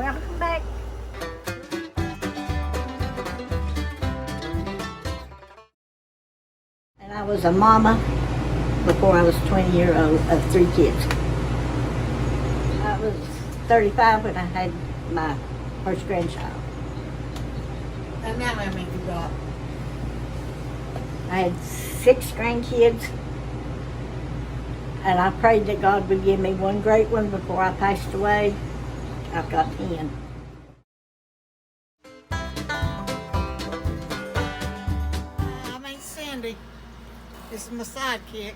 Welcome back. And I was a mama before I was 20 years old of 3 kids. I was 35 when I had my first grandchild. And now how many you got? I had 6 grandkids, and I prayed that God would give me one great one before I passed away. I've got 10. I'm Aunt Cindy. This is my sidekick.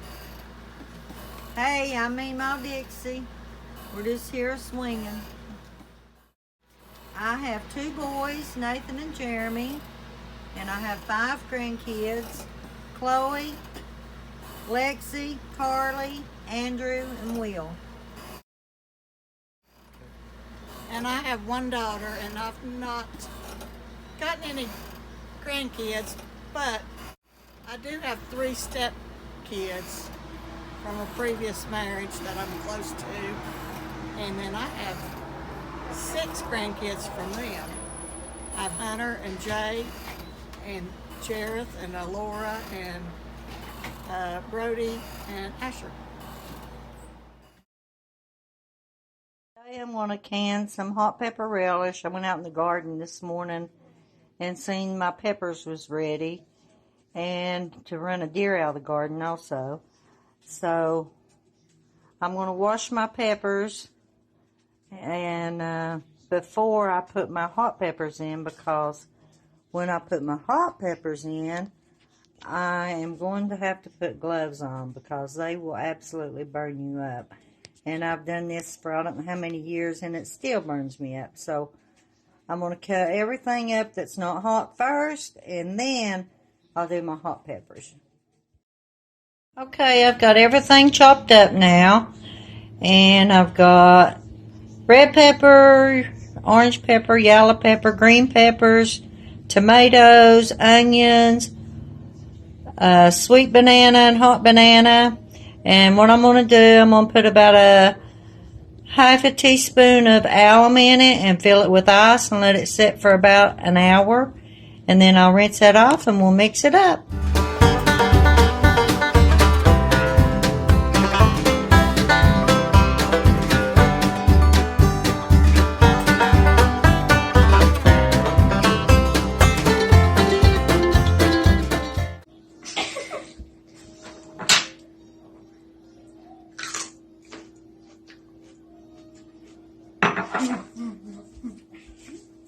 Hey, I'm Memaw Dixie. We're just here swinging. I have 2 boys, Nathan and Jeremy, and I have 5 grandkids, Chloe, Lexi, Carly, Andrew, and Will. And I have 1 daughter, and I've not gotten any grandkids, but I do have 3 step kids from a previous marriage that I'm close to, and then I have 6 grandkids from them. I have Hunter and Jay and Jareth and Laura and Brody and Asher. Today I'm going to can some hot pepper relish. I went out in the garden this morning and seen my peppers was ready, and to run a deer out of the garden also. So I'm going to wash my peppers and before I put my hot peppers in, because when I put my hot peppers in, I am going to have to put gloves on because they will absolutely burn you up. And I've done this for I don't know how many years, and it still burns me up. So I'm going to cut everything up that's not hot first, and then I'll do my hot peppers. Okay, I've got everything chopped up now, and I've got red pepper, orange pepper, yellow pepper, green peppers, tomatoes, onions, sweet banana and hot banana. And what I'm going to do, I'm going to put about a half a teaspoon of alum in it and fill it with ice and let it sit for about an hour. And then I'll rinse that off and we'll mix it up.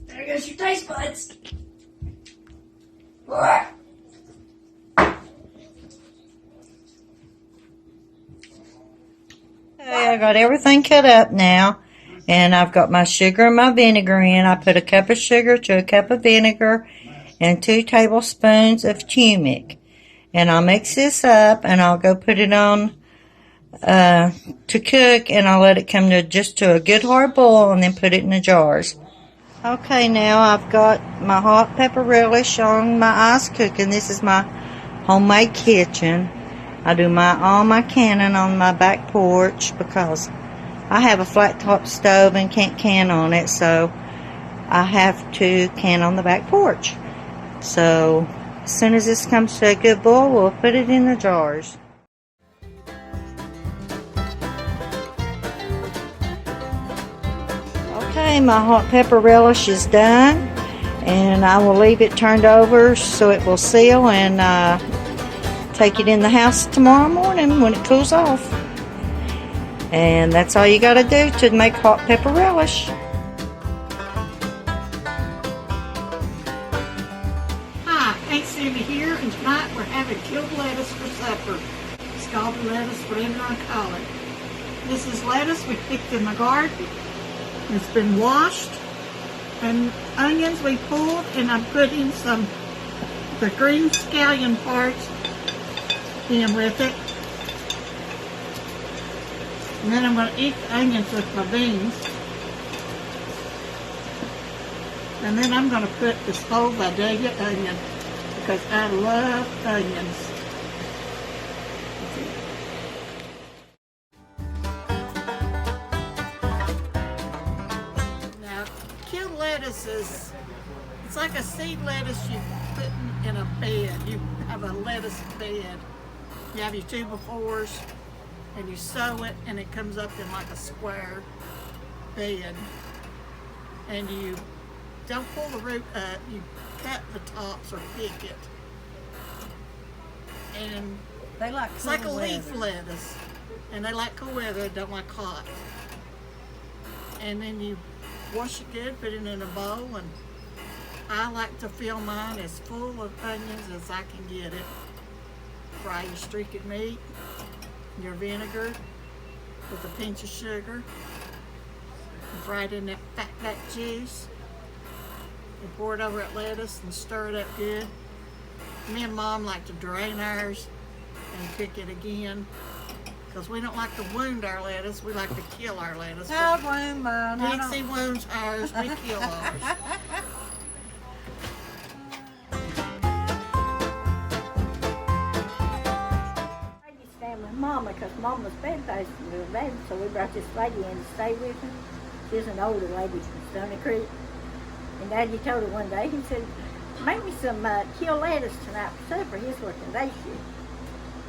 There goes your taste buds. Okay, I got everything cut up now, and I've got my sugar and my vinegar in. I put a cup of sugar to a cup of vinegar and 2 tablespoons of turmeric. And I'll mix this up, and I'll go put it on to cook, and I'll let it come to just to a good hard boil, and then put it in the jars. Okay, now I've got my hot pepper relish on my ice cooking. This is my homemade kitchen. I do all my canning on my back porch because I have a flat top stove and can't can on it, so I have to can on the back porch. So as soon as this comes to a good boil, we'll put it in the jars. Okay, my hot pepper relish is done, and I will leave it turned over so it will seal, and take it in the house tomorrow morning when it cools off. And that's all you got to do to make hot pepper relish. Hi, Aunt Cindy here, and tonight we're having killed lettuce for supper. Scalded lettuce, whatever you want to call it. This is lettuce we picked in the garden. It's been washed, and onions we pulled, and I'm putting the green scallion parts in with it. And then I'm going to eat the onions with my beans. And then I'm going to put this whole Vidalia onion because I love onions. Now, is, it's like a seed lettuce you put in a bed. You have a lettuce bed. You have your 2x4s and you sew it and it comes up in like a square bed. And you don't pull the root up, you cut the tops or pick it. And They like it's like a cool leaf weather. lettuce. And they like cool weather, they don't like hot. And then you wash it good, put it in a bowl, and I like to fill mine as full of onions as I can get it. Fry your streaked meat, your vinegar with a pinch of sugar, and fry it in that back juice. And pour it over that lettuce and stir it up good. Me and Mom like to drain ours and cook it again. Because we don't like to wound our lettuce, we like to kill our lettuce. I'll wound mine. Dixie wounds ours, we kill ours. I used to stay with Mama because Mama was bedfast real bad, so we brought this lady in to stay with her. She was an older lady from Stony Creek. And Daddy told her one day, he said, make me some killed lettuce tonight for supper. He's working day shift.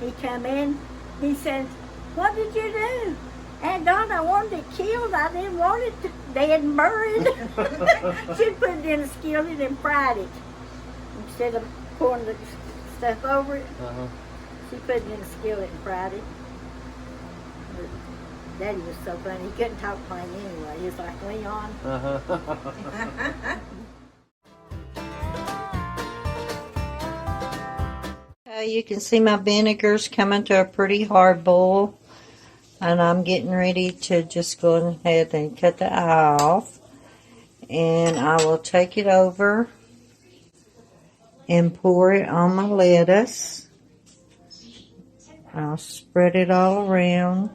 He come in, he said, what did you do? Aunt Donna, I wanted it killed. I didn't want it dead and buried. She put it in a skillet and fried it. Instead of pouring the stuff over it, she put it in a skillet and fried it. But Daddy was so funny. He couldn't talk plain anyway. He was like Leon. You can see my vinegar's coming to a pretty hard boil, and I'm getting ready to just go ahead and cut the eye off, and I will take it over and pour it on my lettuce. I'll spread it all around.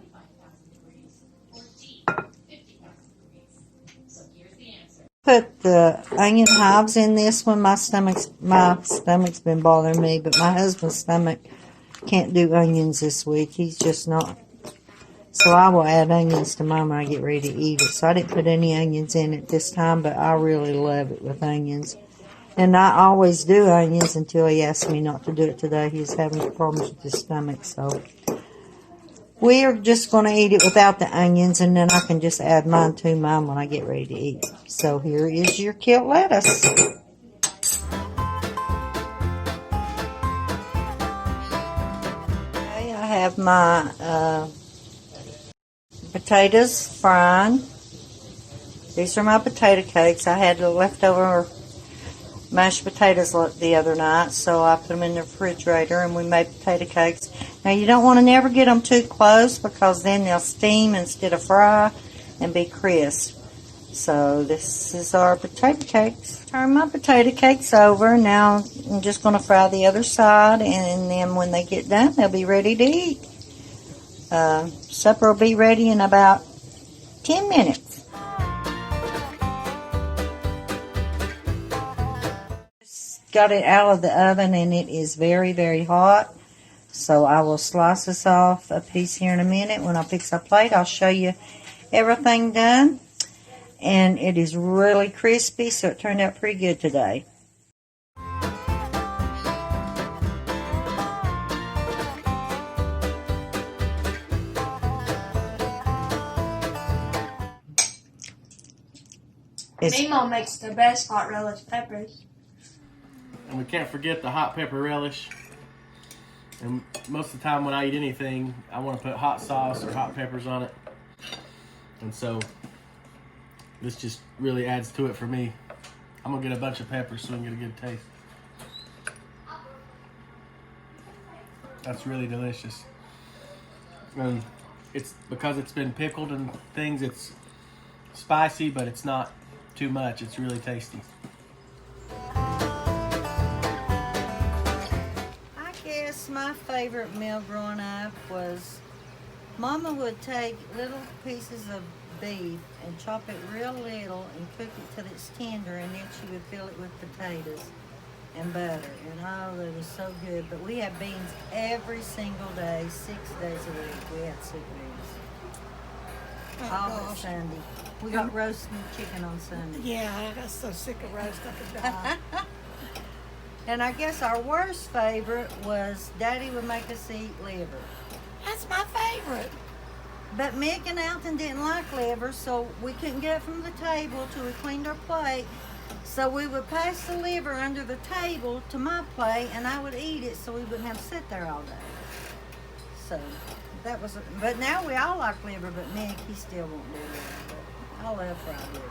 Put the onion hives in this one. My stomach's been bothering me, but my husband's stomach can't do onions this week. He's just not. So I will add onions to mine when I get ready to eat it. So I didn't put any onions in it this time, but I really love it with onions. And I always do onions until he asked me not to do it today. He's having problems with his stomach, so we are just going to eat it without the onions, and then I can just add mine to mine when I get ready to eat. So here is your killed lettuce. Okay, I have my potatoes frying. These are my potato cakes. I had the leftover mashed potatoes the other night, so I put them in the refrigerator and we made potato cakes. Now you don't want to never get them too close because then they'll steam instead of fry and be crisp. So this is our potato cakes. Turn my potato cakes over. Now I'm just going to fry the other side, and then when they get done they'll be ready to eat. Supper will be ready in about 10 minutes. Got it out of the oven and it is very, very hot. So I will slice this off a piece here in a minute. When I fix our plate, I'll show you everything done. And it is really crispy, so it turned out pretty good today. Memaw makes the best hot relish peppers. And we can't forget the hot pepper relish. And most of the time when I eat anything, I want to put hot sauce or hot peppers on it. And so this just really adds to it for me. I'm going to get a bunch of peppers so we can get a good taste. That's really delicious. And it's because it's been pickled and things, it's spicy, but it's not too much. It's really tasty. My favorite meal growing up was Mama would take little pieces of beef and chop it real little and cook it till it's tender, and then she would fill it with potatoes and butter, and oh, that was so good. But we had beans every single day, 6 days a week. We had soup beans. Oh, All but gosh. Sunday. We got roast chicken on Sunday. Yeah, I got so sick of roast I could die. And I guess our worst favorite was Daddy would make us eat liver. That's my favorite. But Mick and Alton didn't like liver, so we couldn't get it from the table till we cleaned our plate. So we would pass the liver under the table to my plate, and I would eat it so we wouldn't have to sit there all day. So that was, but now we all like liver, but Mick, he still won't do liver. But I love fried liver.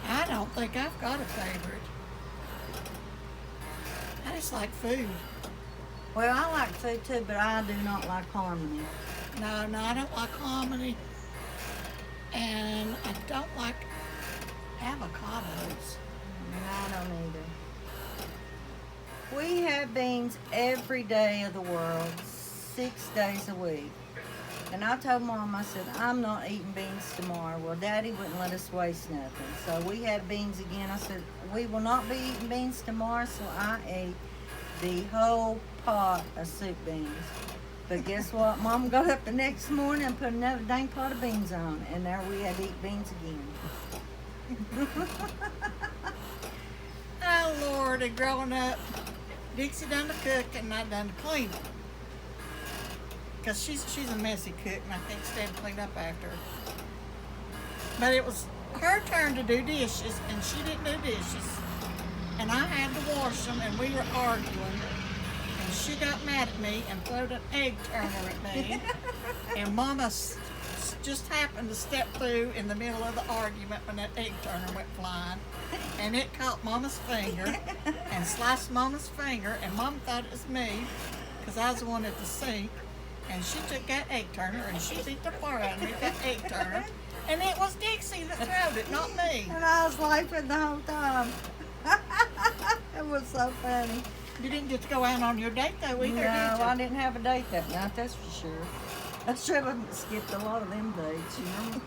I don't think I've got a favorite. I just like food. Well, I like food too, but I do not like harmony. No, I don't like hominy. And I don't like avocados. I don't either. We have beans every day of the world, 6 days a week. And I told Mom, I said, I'm not eating beans tomorrow. Well, Daddy wouldn't let us waste nothing. So we had beans again. I said, we will not be eating beans tomorrow. So I ate the whole pot of soup beans. But guess what? Mom got up the next morning and put another dang pot of beans on. And there we had to eat beans again. Oh, Lord, and growing up, Dixie done the cook and I done the cleaning. Because she's a messy cook and I can't stand to clean up after her. But it was her turn to do dishes and she didn't do dishes. And I had to wash them and we were arguing. And she got mad at me and throwed an egg turner at me. And Mama just happened to step through in the middle of the argument when that egg turner went flying. And it caught Mama's finger and sliced Mama's finger. And Mama thought it was me because I was the one at the sink. And she took that egg turner and she beat the fire out of me with that egg turner. And it was Dixie that threw it, not me. And I was laughing the whole time. It was so funny. You didn't get to go out on your date though either, No, did you? I didn't have a date that night, that's for sure. I should have skipped a lot of them dates, you know.